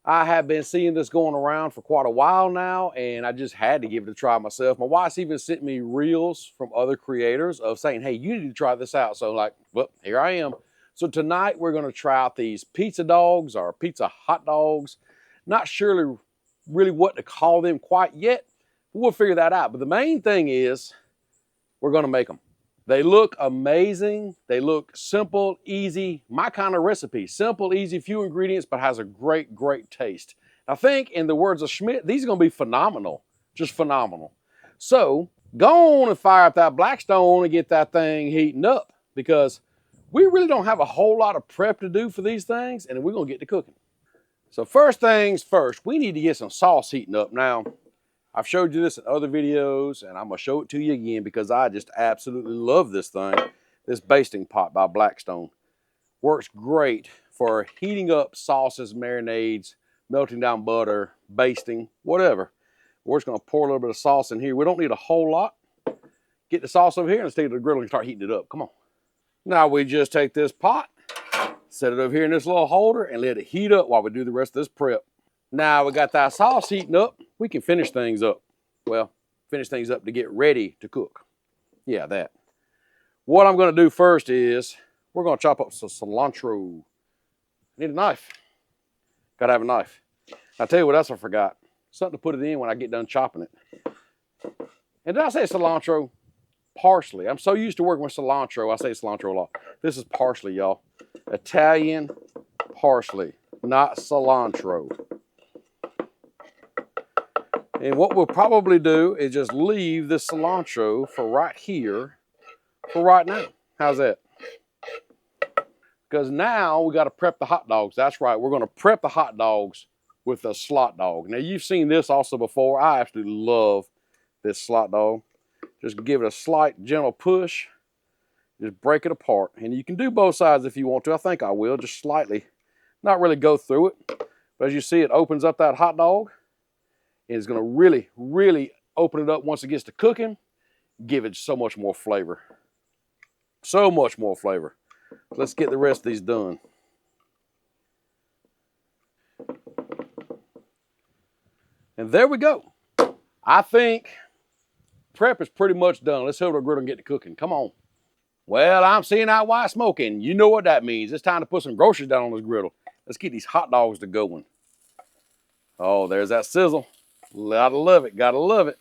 I have been seeing this going around for quite a while now, and I just had to give it a try myself. My wife's even sent me reels from other creators of saying, hey, you need to try this out. So like, well, here I am. So tonight we're gonna try out these pizza dogs or pizza hot dogs. Not surely really what to call them quite yet, but we'll figure that out. But the main thing is we're gonna make them. They look amazing. They look simple, easy, my kind of recipe. Simple, easy, few ingredients, but has a great, great taste. I think, in the words of Schmidt, these are gonna be phenomenal, just phenomenal. So go on and fire up that Blackstone and get that thing heating up, because we really don't have a whole lot of prep to do for these things, and we're gonna get to cooking. So first things first, we need to get some sauce heating up. Now, I've showed you this in other videos, and I'm gonna show it to you again because I just absolutely love this thing. This basting pot by Blackstone works great for heating up sauces, marinades, melting down butter, basting, whatever. We're just gonna pour a little bit of sauce in here. We don't need a whole lot. Get the sauce over here and stick it to the griddle and start heating it up. Come on. Now we just take this pot, set it over here in this little holder, and let it heat up while we do the rest of this prep. Now we got that sauce heating up, we can finish things up. Well, finish things up to get ready to cook. Yeah, that. What I'm gonna do first is, we're gonna chop up some cilantro. Need a knife. Gotta have a knife. I'll tell you what else I forgot. Something to put it in when I get done chopping it. And did I say cilantro? Parsley. I'm so used to working with cilantro, I say cilantro a lot. This is parsley, y'all. Italian parsley, not cilantro. And what we'll probably do is just leave this cilantro for right here, for right now. How's that? Because now we got to prep the hot dogs. That's right, we're going to prep the hot dogs with a SlotDog. Now you've seen this also before. I absolutely love this SlotDog. Just give it a slight gentle push. Just break it apart. And you can do both sides if you want to. I think I will, just slightly. Not really go through it. But as you see, it opens up that hot dog. And it's gonna really, really open it up once it gets to cooking. Give it so much more flavor. So much more flavor. Let's get the rest of these done. And there we go. I think prep is pretty much done. Let's head to the griddle and get to cooking. Come on. Well, I'm seeing out white smoking. You know what that means. It's time to put some groceries down on this griddle. Let's get these hot dogs to going. Oh, there's that sizzle. Gotta love it, gotta love it.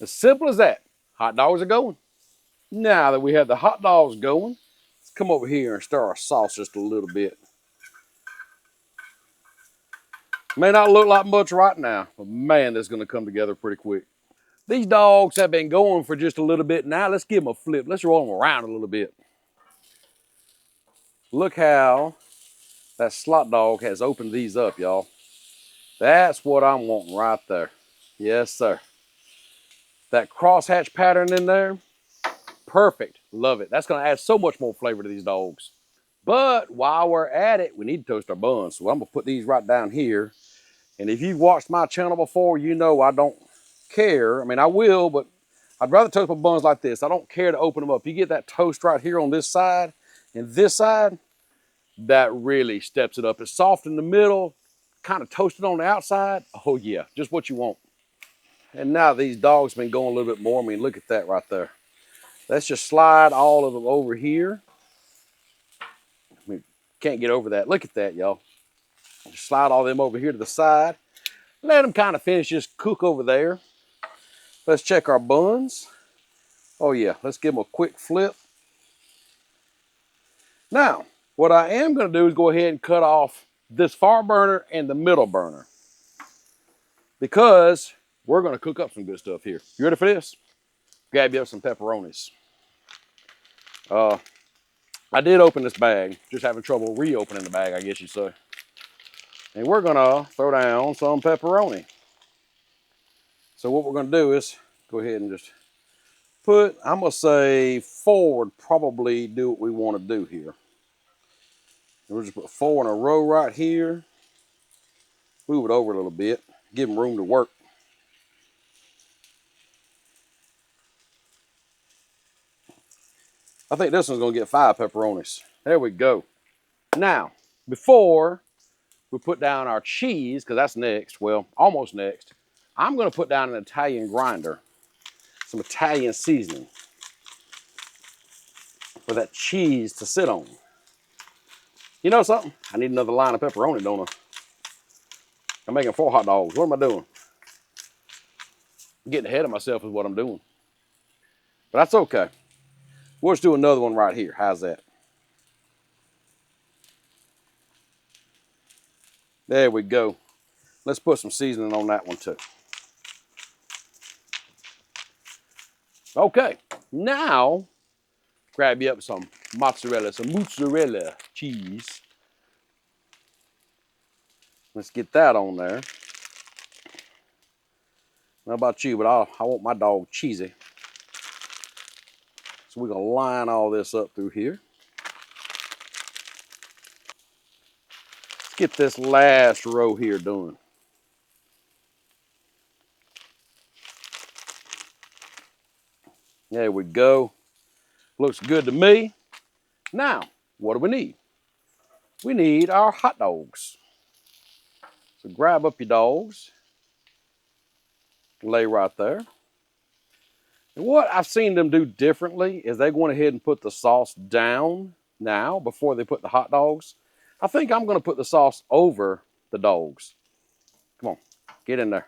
As simple as that. Hot dogs are going. Now that we have the hot dogs going, let's come over here and stir our sauce just a little bit. May not look like much right now, but man, that's gonna come together pretty quick. These dogs have been going for just a little bit now. Let's give them a flip. Let's roll them around a little bit. Look how that SlotDog has opened these up, y'all. That's what I'm wanting right there. Yes, sir. That crosshatch pattern in there, perfect. Love it. That's gonna add so much more flavor to these dogs. But while we're at it, we need to toast our buns. So I'm gonna put these right down here. And if you've watched my channel before, you know I don't care. I mean, I will, but I'd rather toast my buns like this. I don't care to open them up. You get that toast right here on this side and this side, that really steps it up. It's soft in the middle, kind of toasted on the outside. Oh yeah, just what you want. And now these dogs have been going a little bit more. I mean, look at that right there. Let's just slide all of them over here. I mean, can't get over that. Look at that, y'all. Just slide all of them over here to the side. Let them kind of finish just cook over there. Let's check our buns. Oh yeah, let's give them a quick flip. Now, what I am gonna do is go ahead and cut off this far burner and the middle burner, because we're gonna cook up some good stuff here. You ready for this? Grab you up some pepperonis. I did open this bag, just having trouble reopening the bag, I guess you'd say. And we're gonna throw down some pepperoni. So what we're gonna do is go ahead and just put, I'm gonna say 4 would probably do what we wanna do here. And we'll just put 4 in a row right here. Move it over a little bit, give them room to work. I think this one's gonna get 5 pepperonis. There we go. Now, before we put down our cheese, because that's next, well, almost next. I'm gonna put down an Italian grinder, some Italian seasoning for that cheese to sit on. You know something? I need another line of pepperoni, don't I? I'm making 4 hot dogs. What am I doing? I'm getting ahead of myself is what I'm doing. But that's okay. We'll just do another one right here. How's that? There we go. Let's put some seasoning on that one too. Okay, now grab you up some mozzarella cheese. Let's get that on there. How about you, but I want my dog cheesy. So we're gonna line all this up through here. Let's get this last row here done. There we go. Looks good to me. Now, what do we need? We need our hot dogs. So grab up your dogs. Lay right there. And what I've seen them do differently is they went ahead and put the sauce down now before they put the hot dogs. I think I'm going to put the sauce over the dogs. Come on, get in there.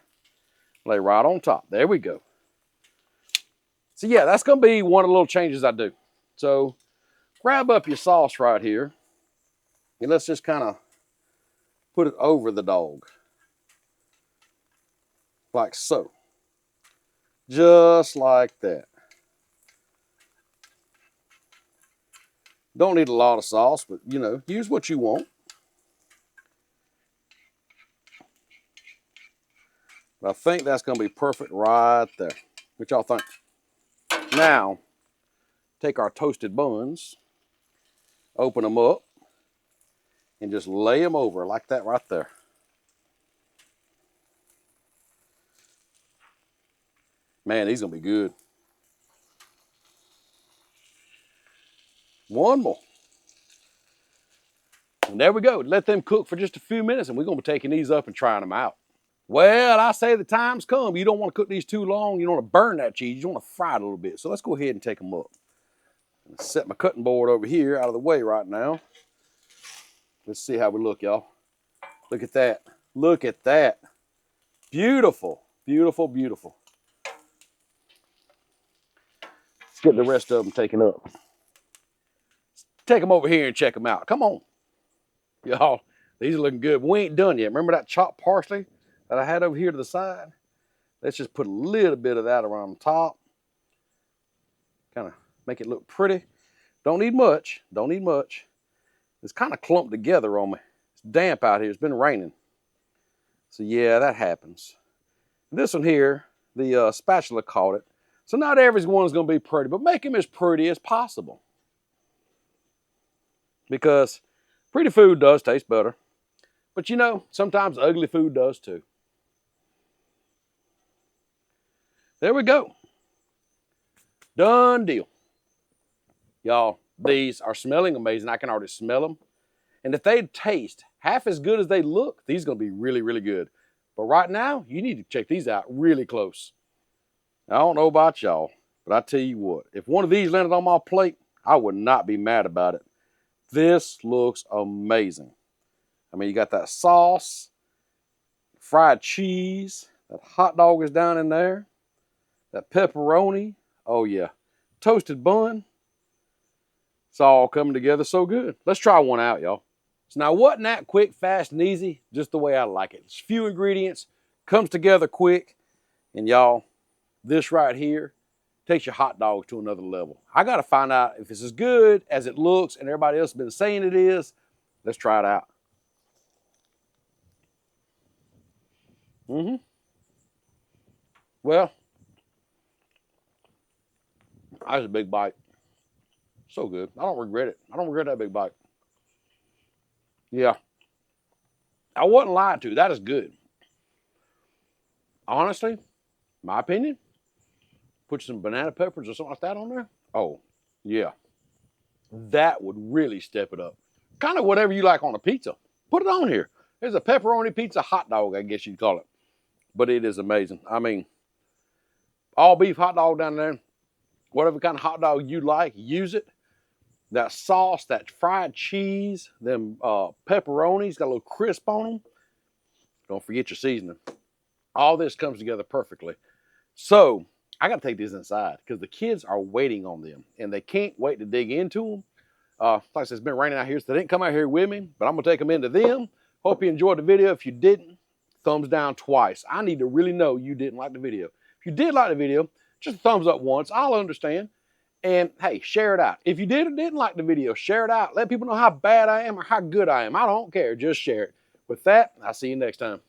Lay right on top. There we go. So yeah, that's going to be one of the little changes I do. So grab up your sauce right here and let's just kind of put it over the dog. Like so. Just like that. Don't need a lot of sauce, but you know, use what you want. But I think that's going to be perfect right there. What y'all think? Now, take our toasted buns, open them up, and just lay them over like that right there. Man, these are going to be good. One more. And there we go. Let them cook for just a few minutes, and we're going to be taking these up and trying them out. Well, I say the time's come. You don't want to cook these too long. You don't want to burn that cheese. You want to fry it a little bit. So let's go ahead and take them up. Set my cutting board over here out of the way right now. Let's see how we look, y'all. Look at that. Look at that. Beautiful, beautiful, beautiful. Let's get the rest of them taken up. Let's take them over here and check them out. Come on. Y'all, these are looking good. We ain't done yet. Remember that chopped parsley that I had over here to the side? Let's just put a little bit of that around the top. Kind of make it look pretty. Don't need much. Don't need much. It's kind of clumped together on me. It's damp out here. It's been raining. So yeah, that happens. This one here, the spatula caught it. So not everyone's going to be pretty, but make them as pretty as possible. Because pretty food does taste better. But you know, sometimes ugly food does too. There we go. Done deal. Y'all, these are smelling amazing. I can already smell them. And if they taste half as good as they look, these are going to be really, really good. But right now, you need to check these out really close. Now, I don't know about y'all, but I tell you what, if one of these landed on my plate, I would not be mad about it. This looks amazing. I mean, you got that sauce, fried cheese, that hot dog is down in there, that pepperoni, oh yeah, toasted bun. It's all coming together so good. Let's try one out, y'all. So now, wasn't that quick, fast, and easy? Just the way I like it. It's few ingredients, comes together quick, and y'all, this right here takes your hot dogs to another level. I got to find out if it's as good as it looks and everybody else has been saying it is. Let's try it out. Well, that was a big bite. So good. I don't regret it. I don't regret that big bite. Yeah. I wasn't lied to. That is good. Honestly, my opinion, put some banana peppers or something like that on there. Oh, yeah. That would really step it up. Kind of whatever you like on a pizza. Put it on here. It's a pepperoni pizza hot dog, I guess you'd call it. But it is amazing. I mean, all beef hot dog down there, whatever kind of hot dog you like, use it. That sauce, that fried cheese, them pepperonis, got a little crisp on them. Don't forget your seasoning. All this comes together perfectly. So I got to take these inside because the kids are waiting on them and they can't wait to dig into them. Like I said, it's been raining out here, so they didn't come out here with me, but I'm going to take them into them. Hope you enjoyed the video. If you didn't, thumbs down twice. I need to really know you didn't like the video. If you did like the video, just a thumbs up once. I'll understand. And hey, share it out. If you did or didn't like the video, share it out. Let people know how bad I am or how good I am. I don't care. Just share it. With that, I'll see you next time.